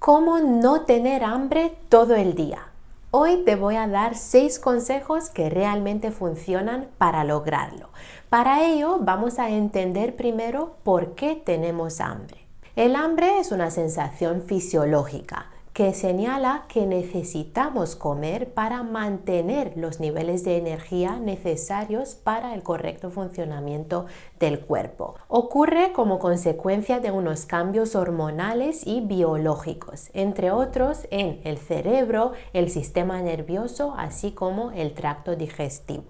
¿Cómo no tener hambre todo el día? Hoy te voy a dar 6 consejos que realmente funcionan para lograrlo. Para ello vamos a entender primero por qué tenemos hambre. El hambre es una sensación fisiológica que señala que necesitamos comer para mantener los niveles de energía necesarios para el correcto funcionamiento del cuerpo. Ocurre como consecuencia de unos cambios hormonales y biológicos, entre otros en el cerebro, el sistema nervioso, así como el tracto digestivo.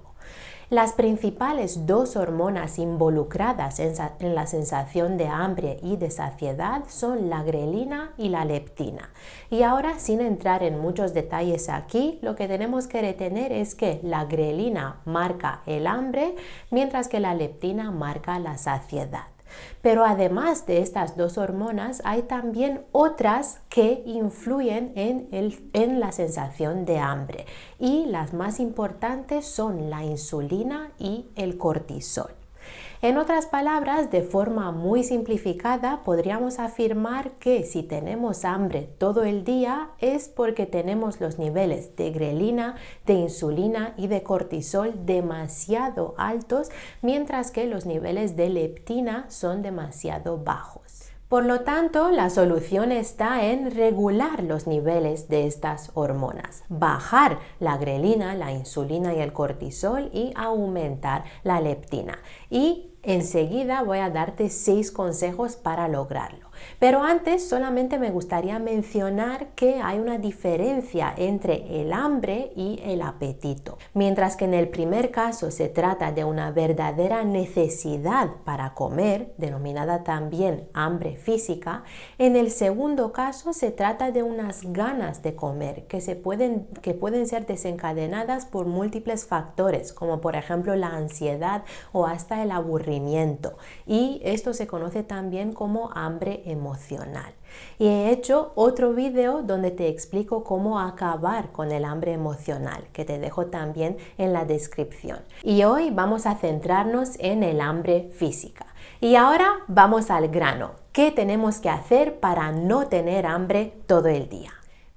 Las principales 2 hormonas involucradas en la sensación de hambre y de saciedad son la grelina y la leptina. Y ahora, sin entrar en muchos detalles aquí, lo que tenemos que retener es que la grelina marca el hambre, mientras que la leptina marca la saciedad. Pero además de estas 2 hormonas, hay también otras que influyen en la sensación de hambre. Y las más importantes son la insulina y el cortisol. En otras palabras, de forma muy simplificada, podríamos afirmar que si tenemos hambre todo el día es porque tenemos los niveles de grelina, de insulina y de cortisol demasiado altos, mientras que los niveles de leptina son demasiado bajos. Por lo tanto, la solución está en regular los niveles de estas hormonas, bajar la grelina, la insulina y el cortisol y aumentar la leptina. Y enseguida voy a darte 6 consejos para lograrlo. Pero antes solamente me gustaría mencionar que hay una diferencia entre el hambre y el apetito. Mientras que en el primer caso se trata de una verdadera necesidad para comer, denominada también hambre física, en el segundo caso se trata de unas ganas de comer que pueden ser desencadenadas por múltiples factores, como por ejemplo la ansiedad o hasta el aburrimiento. Y esto se conoce también como hambre emocional. Y he hecho otro video donde te explico cómo acabar con el hambre emocional, que te dejo también en la descripción. Y hoy vamos a centrarnos en el hambre física. Y ahora vamos al grano. ¿Qué tenemos que hacer para no tener hambre todo el día?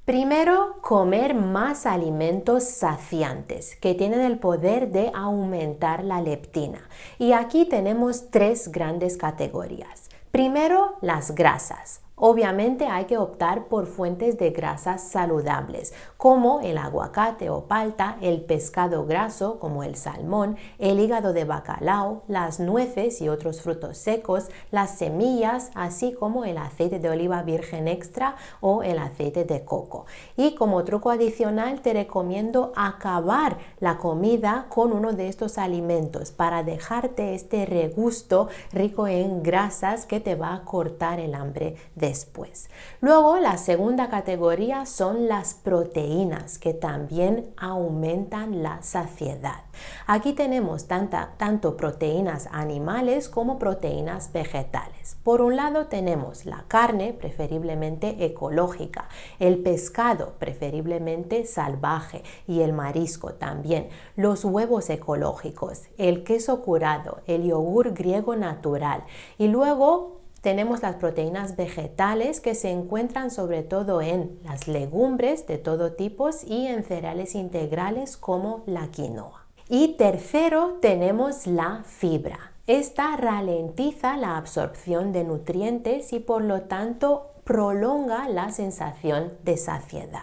Primero, comer más alimentos saciantes que tienen el poder de aumentar la leptina. Y aquí tenemos 3 grandes categorías. Primero, las grasas. Obviamente hay que optar por fuentes de grasas saludables, como el aguacate o palta, el pescado graso, como el salmón, el hígado de bacalao, las nueces y otros frutos secos, las semillas, así como el aceite de oliva virgen extra o el aceite de coco. Y como truco adicional te recomiendo acabar la comida con uno de estos alimentos para dejarte este regusto rico en grasas que te va a cortar el hambre después. Luego, la segunda categoría son las proteínas, que también aumentan la saciedad. Aquí tenemos tanto proteínas animales como proteínas vegetales. Por un lado tenemos la carne, preferiblemente ecológica, el pescado, preferiblemente salvaje, y el marisco también, los huevos ecológicos, el queso curado, el yogur griego natural, y luego tenemos las proteínas vegetales que se encuentran sobre todo en las legumbres de todo tipo y en cereales integrales como la quinoa. Y tercero, tenemos la fibra. Esta ralentiza la absorción de nutrientes y por lo tanto prolonga la sensación de saciedad.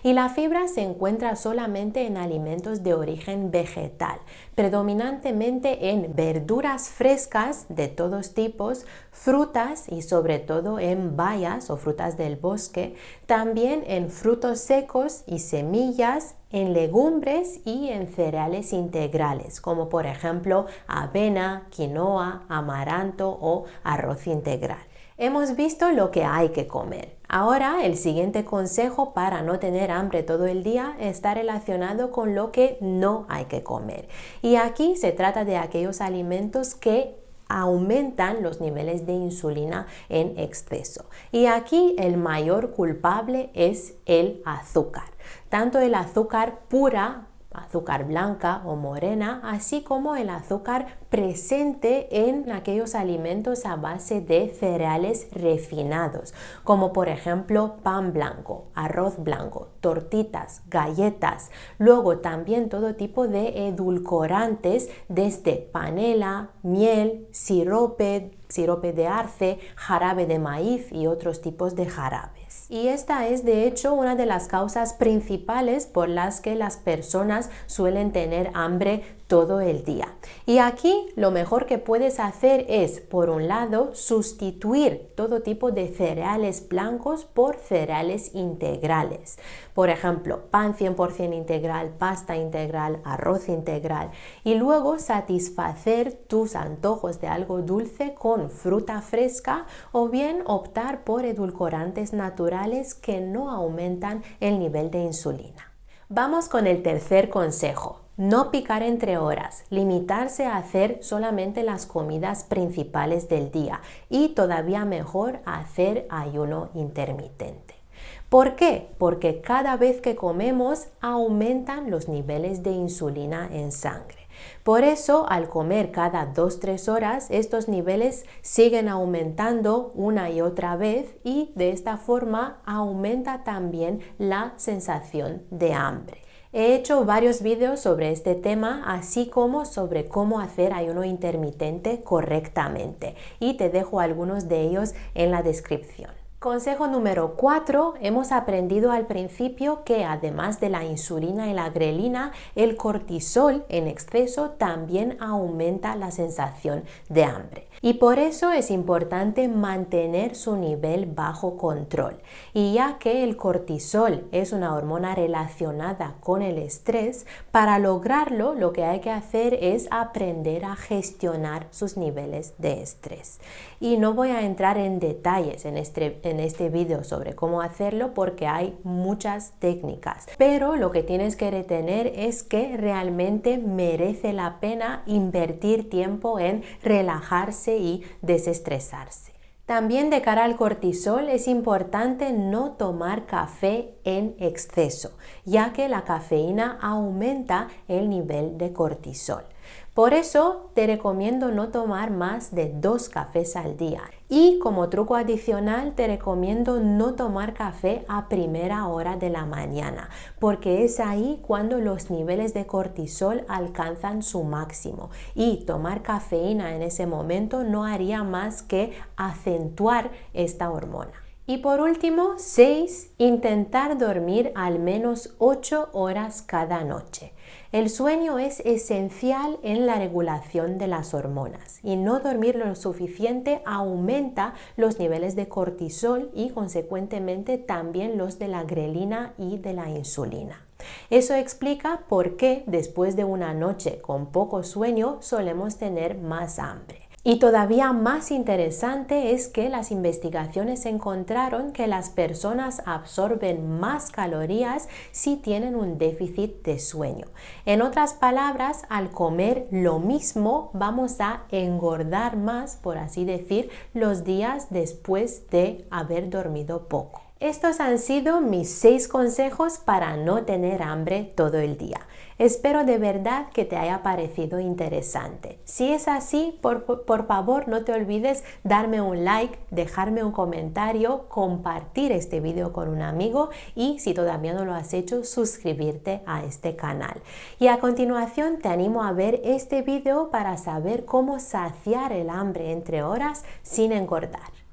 Y la fibra se encuentra solamente en alimentos de origen vegetal, predominantemente en verduras frescas de todos tipos, frutas y sobre todo en bayas o frutas del bosque, también en frutos secos y semillas, en legumbres y en cereales integrales, como por ejemplo avena, quinoa, amaranto o arroz integral. Hemos visto lo que hay que comer. Ahora, el siguiente consejo para no tener hambre todo el día está relacionado con lo que no hay que comer. Y aquí se trata de aquellos alimentos que aumentan los niveles de insulina en exceso. Y aquí el mayor culpable es el azúcar. Tanto el azúcar pura, azúcar blanca o morena, así como el azúcar presente en aquellos alimentos a base de cereales refinados, como por ejemplo pan blanco, arroz blanco, tortitas, galletas, luego también todo tipo de edulcorantes desde panela, miel, sirope de arce, jarabe de maíz y otros tipos de jarabes. Y esta es de hecho una de las causas principales por las que las personas suelen tener hambre todo el día. Y aquí lo mejor que puedes hacer es, por un lado, sustituir todo tipo de cereales blancos por cereales integrales. Por ejemplo, pan 100% integral, pasta integral, arroz integral, y luego satisfacer tus antojos de algo dulce con fruta fresca o bien optar por edulcorantes naturales que no aumentan el nivel de insulina. Vamos con el tercer consejo. No picar entre horas, limitarse a hacer solamente las comidas principales del día y todavía mejor hacer ayuno intermitente. ¿Por qué? Porque cada vez que comemos aumentan los niveles de insulina en sangre. Por eso, al comer cada 2-3 horas, estos niveles siguen aumentando una y otra vez y de esta forma aumenta también la sensación de hambre. He hecho varios vídeos sobre este tema, así como sobre cómo hacer ayuno intermitente correctamente, y te dejo algunos de ellos en la descripción. Consejo número 4, hemos aprendido al principio que además de la insulina y la grelina, el cortisol en exceso también aumenta la sensación de hambre. Y por eso es importante mantener su nivel bajo control. Y ya que el cortisol es una hormona relacionada con el estrés, para lograrlo lo que hay que hacer es aprender a gestionar sus niveles de estrés. Y no voy a entrar en detalles en este video sobre cómo hacerlo porque hay muchas técnicas. Pero lo que tienes que retener es que realmente merece la pena invertir tiempo en relajarse y desestresarse. También de cara al cortisol es importante no tomar café en exceso, ya que la cafeína aumenta el nivel de cortisol. Por eso te recomiendo no tomar más de 2 cafés al día. Y como truco adicional te recomiendo no tomar café a primera hora de la mañana, porque es ahí cuando los niveles de cortisol alcanzan su máximo. Y tomar cafeína en ese momento no haría más que acentuar esta hormona. Y por último, 6. Intentar dormir al menos 8 horas cada noche. El sueño es esencial en la regulación de las hormonas y no dormir lo suficiente aumenta los niveles de cortisol y consecuentemente también los de la grelina y de la insulina. Eso explica por qué después de una noche con poco sueño solemos tener más hambre. Y todavía más interesante es que las investigaciones encontraron que las personas absorben más calorías si tienen un déficit de sueño. En otras palabras, al comer lo mismo vamos a engordar más, por así decir, los días después de haber dormido poco. Estos han sido mis 6 consejos para no tener hambre todo el día. Espero de verdad que te haya parecido interesante. Si es así, por favor no te olvides darme un like, dejarme un comentario, compartir este video con un amigo y si todavía no lo has hecho, suscribirte a este canal. Y a continuación te animo a ver este video para saber cómo saciar el hambre entre horas sin engordar.